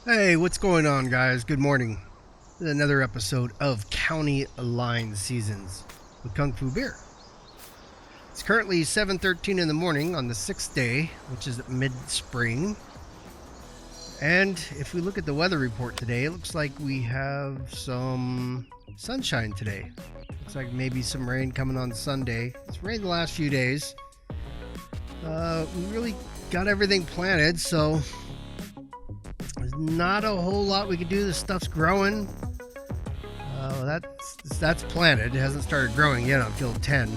Hey, what's going on, guys? Good morning. This is another episode of County Line Seasons with Kung Fu Beer. It's currently 7:13 in the morning on the 6th day, which is mid-spring. And if we look at the weather report today, it looks like we have some sunshine today. Looks like maybe some rain coming on Sunday. It's rained the last few days. We really got everything planted, so there's not a whole lot we can do. The stuff's growing. That's planted. It hasn't started growing yet on field 10.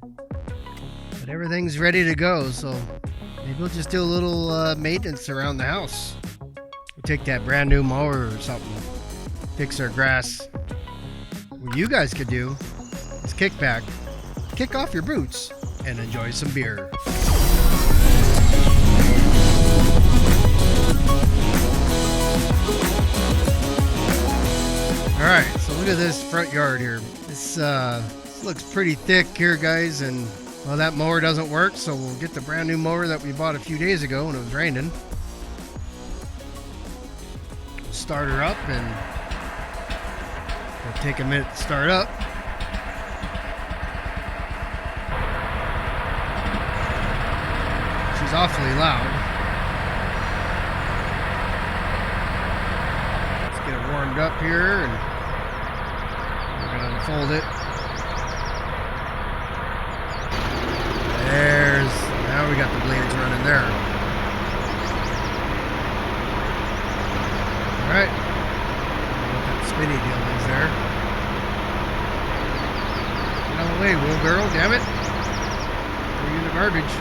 But everything's ready to go, so maybe we'll just do a little maintenance around the house. We'll take that brand new mower or something, fix our grass. What you guys could do is kick back, kick off your boots, and enjoy some beer. Alright, so look at this front yard here. This looks pretty thick here, guys, and well, that mower doesn't work, so we'll get the brand new mower that we bought a few days ago when it was raining. We'll start her up, and it'll take a minute to start up. She's awfully loud. Let's get it warmed up here, and we're going to unfold it. Now we got the blades running there. Alright. What that spinny deal is there. Get out of the way, wheelbarrow, damn it. Throw you in the garbage.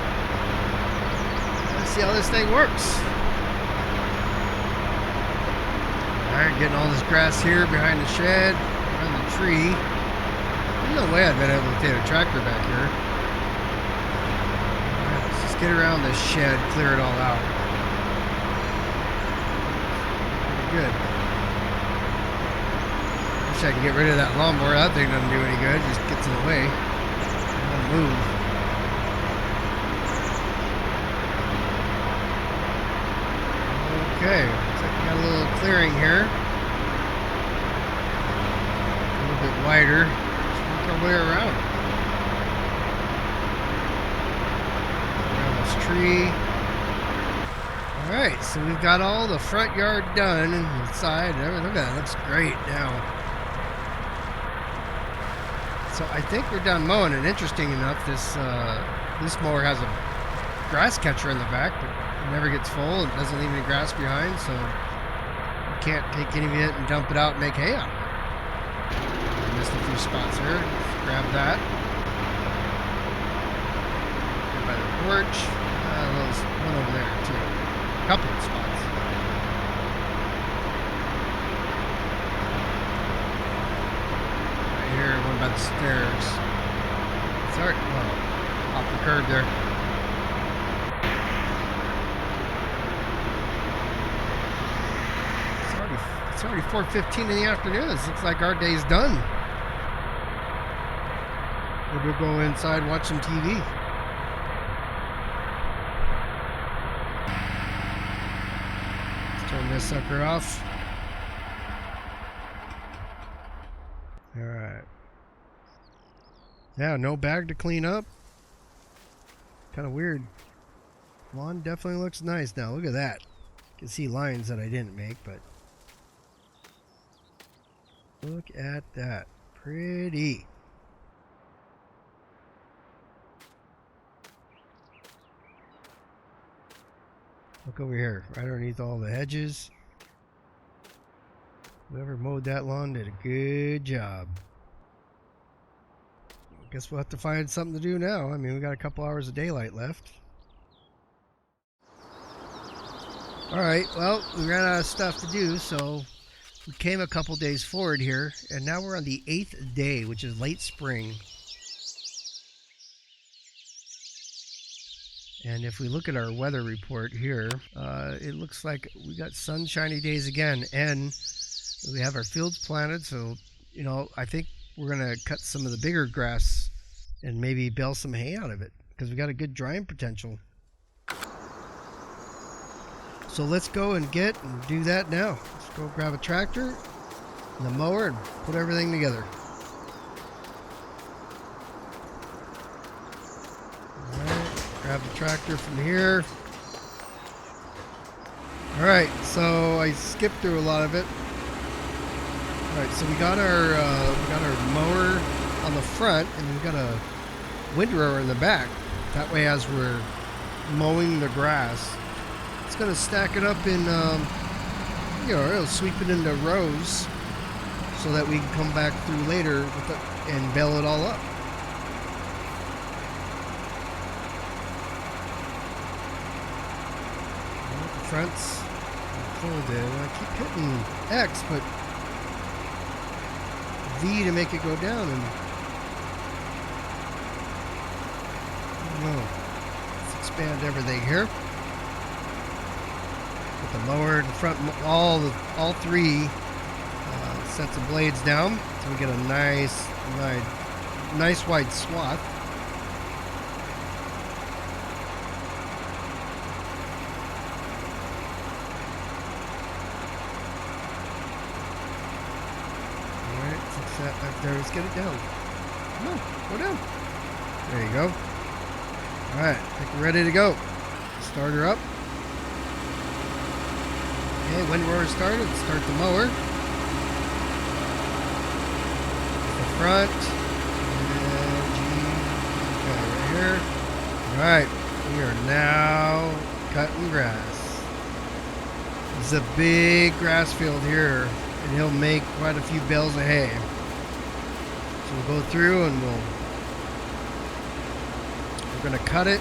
Let's see how this thing works. Alright, getting all this grass here behind the shed, behind the tree. There's no way I've been able to take a tractor back here. Get around this shed, clear it all out. Pretty good. Wish I could get rid of that lawnmower. That thing doesn't do any good. It just gets in the way. It doesn't move. Okay, looks like we got a little clearing here. A little bit wider. Let's work our way around. Tree. Alright, so we've got all the front yard done and the side and everything. Look at that, it looks great now. So I think we're done mowing, and interesting enough, this mower has a grass catcher in the back, but it never gets full. It doesn't leave any grass behind, so you can't take any of it and dump it out and make hay out of it. I missed a few spots here. Let's grab that. Right by the porch. One over there too. A couple of spots. Right here, one by the stairs. Sorry, well, off the curb there. It's already 4:15 in the afternoon. This looks like our day's done. Maybe we'll go inside and watch some TV. Turn this sucker off. Alright. Yeah, no bag to clean up. Kind of weird. Lawn definitely looks nice now. Look at that. You can see lines that I didn't make, but look at that. Pretty. Look over here, right underneath all the hedges. Whoever mowed that lawn did a good job. I guess we'll have to find something to do now. I mean, we got a couple hours of daylight left. Alright, well, we ran out of stuff to do, so we came a couple days forward here, and now we're on the 8th day, which is late spring. And if we look at our weather report here, it looks like we got sunshiny days again, and we have our fields planted. So, you know, I think we're going to cut some of the bigger grass and maybe bale some hay out of it because we got a good drying potential. So let's go and do that now. Let's go grab a tractor and the mower and put everything together. Alright, grab the tractor from here. Alright, so I skipped through a lot of it. Alright, so we got our mower on the front, and we've got a windrower in the back. That way, as we're mowing the grass, it's going to stack it up in, it'll sweep it into rows so that we can come back through later and bale it all up. The front's folded. I keep hitting X, but V to make it go down, and I don't know. Let's expand everything here. Put the mower in front, all three sets of blades down, so we get a nice wide swath. That back there. Let's get it down. Come on, go down. There you go. Alright, I think we're ready to go. Start her up. Okay, windrower started. Start the mower. The front. And okay, right here. Alright, we are now cutting grass. This is a big grass field here, and he'll make quite a few bales of hay. We'll go through and we're going to cut it,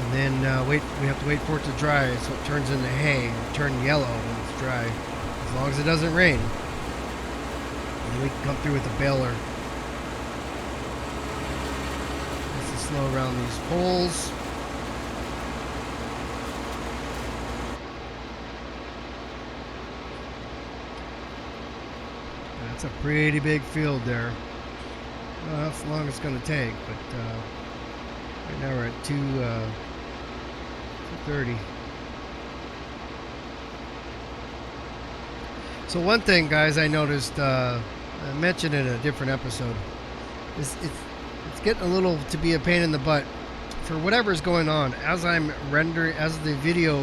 and then we have to wait for it to dry so it turns into hay and turn yellow when it's dry, as long as it doesn't rain. And we can come through with a baler. Nice and slow around these poles. That's a pretty big field there. I don't know how long it's going to take, but right now we're at 2:30. So one thing, guys, I noticed, I mentioned in a different episode, is it's getting a little to be a pain in the butt for whatever's going on. As I'm rendering, as the video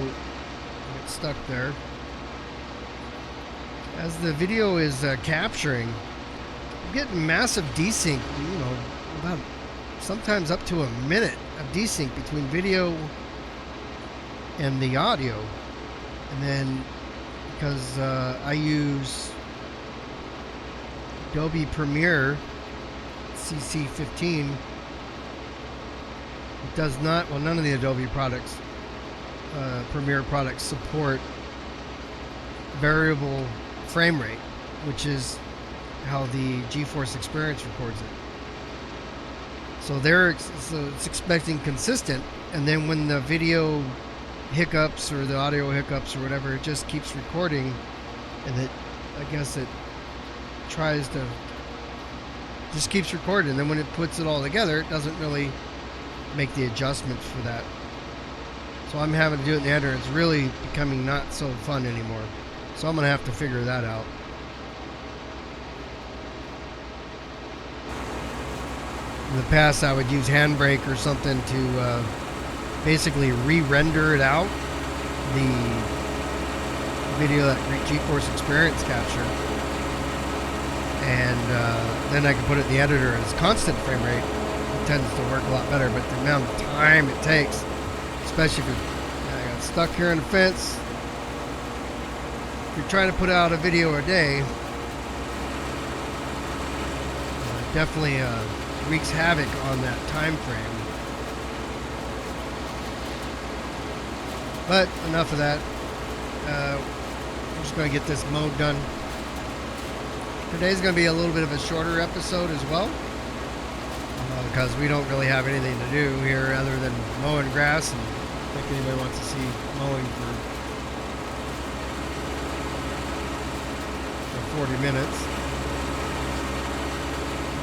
gets stuck there, as the video is capturing, I'm getting massive desync, about sometimes up to a minute of desync between video and the audio. And then because I use Adobe Premiere CC15, it does not, well, none of the Adobe products, Premiere products support variable frame rate, which is how the GeForce Experience records it. So it's expecting consistent, and then when the video hiccups or the audio hiccups or whatever, it just keeps recording, and I guess it tries to just keeps recording, and then when it puts it all together, it doesn't really make the adjustments for that. So I'm having to do it in the editor. It's really becoming not so fun anymore. So I'm going to have to figure that out. In the past, I would use Handbrake or something to basically re-render it out, the video that GeForce Experience captured. And then I can put it in the editor as constant frame rate. It tends to work a lot better, but the amount of time it takes, especially if I got stuck here in the fence. If you're trying to put out a video a day, definitely wreaks havoc on that time frame. But enough of that. I'm just going to get this mowed done. Today's going to be a little bit of a shorter episode as well, because we don't really have anything to do here other than mowing grass, and I don't think anybody wants to see mowing for 40 minutes.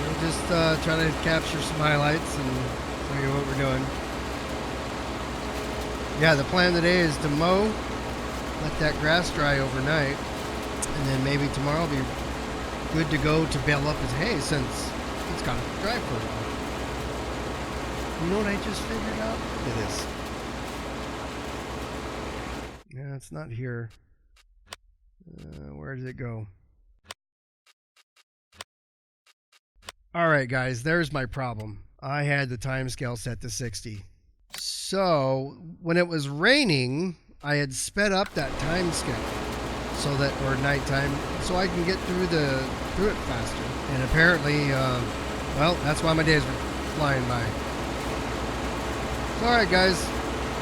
We'll just try to capture some highlights and show you what we're doing. Yeah, the plan today is to mow, let that grass dry overnight, and then maybe tomorrow will be good to go to bale up his hay since it's got to dry for a while. You know what I just figured out? Look at this. Yeah, it's not here. Where did it go? Alright guys, there's my problem. I had the time scale set to 60. So, when it was raining, I had sped up that time scale so that, or nighttime, so I can get through it faster. And apparently, well, that's why my days were flying by. So, alright guys,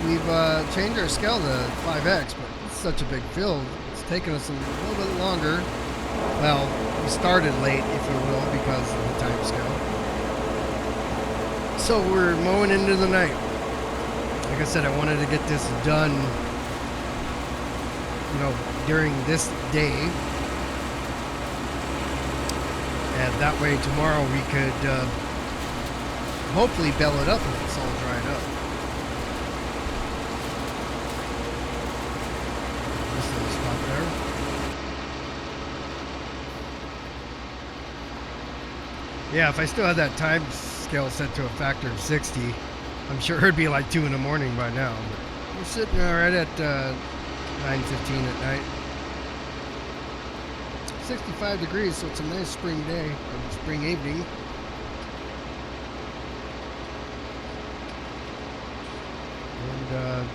we've changed our scale to 5x, but it's such a big field. It's taken us a little bit longer. Well, we started late, if you will, because of the time scale. So we're mowing into the night. Like I said, I wanted to get this done, you know, during this day. And that way tomorrow we could hopefully bale it up if it's all dried up. This little spot there. Yeah, if I still had that time scale set to a factor of 60, I'm sure it'd be like 2 in the morning by now. But we're sitting right at 9:15 at night. 65 degrees, so it's a nice spring day, or spring evening. And,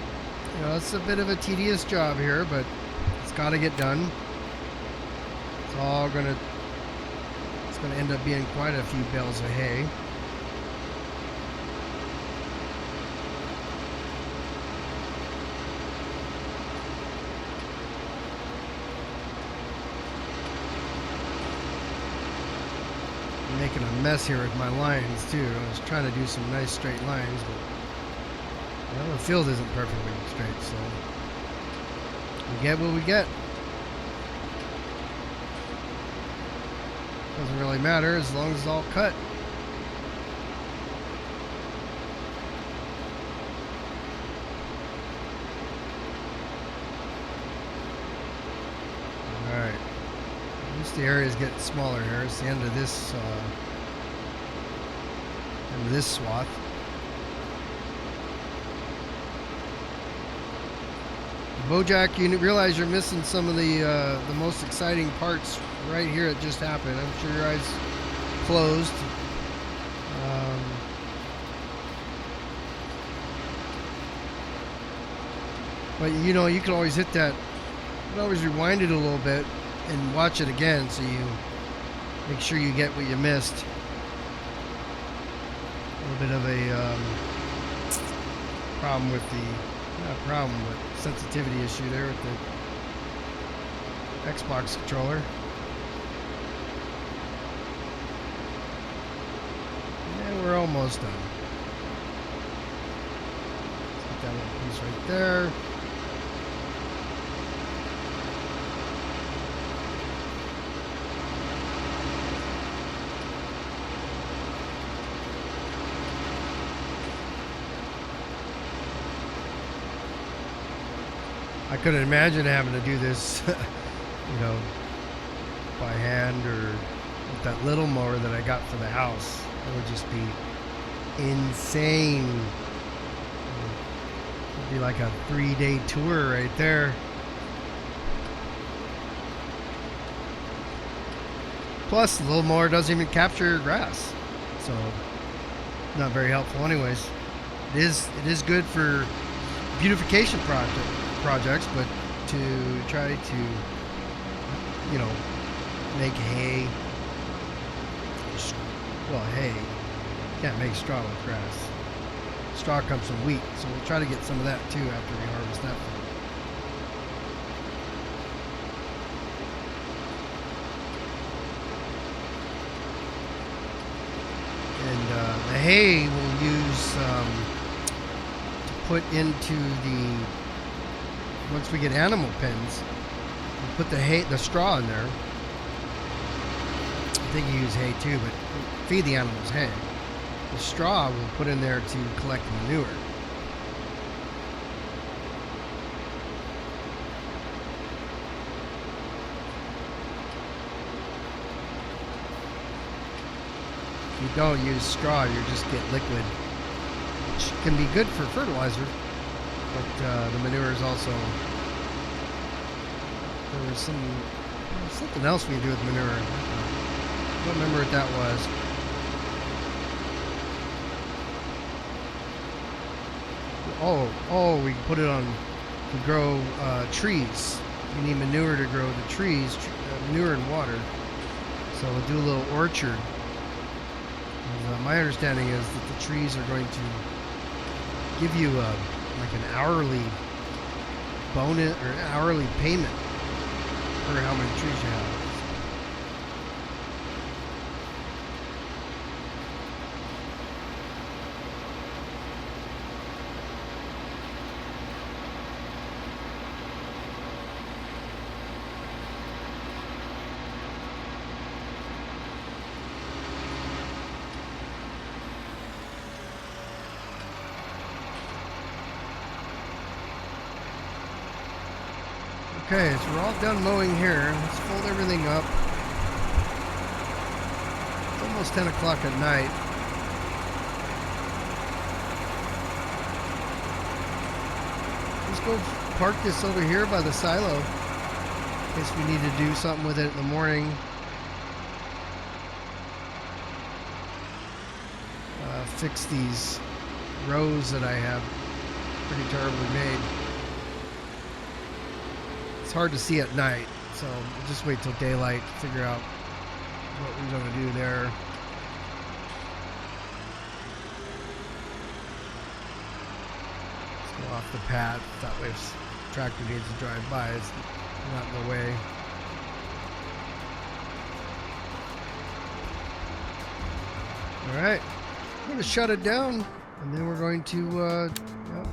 you know, it's a bit of a tedious job here, but it's got to get done. It's all going to end up being quite a few bales of hay. I'm making a mess here with my lines too. I was trying to do some nice straight lines, but well, the field isn't perfectly straight, so we get what we get. Doesn't really matter as long as it's all cut. Alright. At least the area is getting smaller here. It's the end of this swath. Bojack, you realize you're missing some of the most exciting parts right here. It just happened. I'm sure your eyes closed. But you know, you can always hit that. You can always rewind it a little bit and watch it again, so you make sure you get what you missed. A little bit of a problem with the. Not a problem, but sensitivity issue there with the Xbox controller. And we're almost done. Put that little piece right there. I couldn't imagine having to do this, you know, by hand or with that little mower that I got for the house. It would just be insane. It'd be like a 3-day tour right there. Plus, the little mower doesn't even capture grass, so not very helpful anyways. It is good for beautification projects, but to try to, you know, make hay. Well, hay. Can't make straw with grass. Straw comes from wheat, so we'll try to get some of that too after we harvest that from. And the hay we'll use to put into the. Once we get animal pens, we'll put the straw in there. I think you use hay too, but feed the animals hay. The straw we'll put in there to collect manure. you don't use straw, you just get liquid, which can be good for fertilizer, but the manure is also, there was something else we can do with manure. I don't remember what that was. Oh, we can put it on to grow trees. You need manure to grow the trees, manure and water. So we'll do a little orchard. And, my understanding is that the trees are going to give you like an hourly bonus or hourly payment for how many trees you have. Okay, so we're all done mowing here. Let's fold everything up. It's almost 10 o'clock at night. Let's go park this over here by the silo in case we need to do something with it in the morning. Fix these rows that I have pretty terribly made. It's hard to see at night, so we'll just wait till daylight to figure out what we're going to do there. Let's go off the path. That way if the tractor needs to drive by, it's not in the way. Alright, I'm going to shut it down, and then we're going to,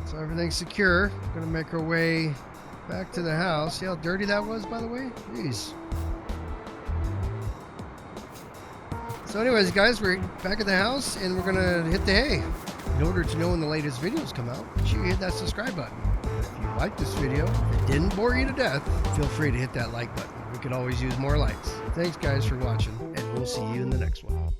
so everything's secure. We're going to make our way back to the house. See how dirty that was, by the way? Jeez. So anyways, guys, we're back at the house, and we're going to hit the hay. In order to know when the latest videos come out, make sure you hit that subscribe button. If you like this video, if it didn't bore you to death, feel free to hit that like button. We could always use more likes. Thanks, guys, for watching, and we'll see you in the next one.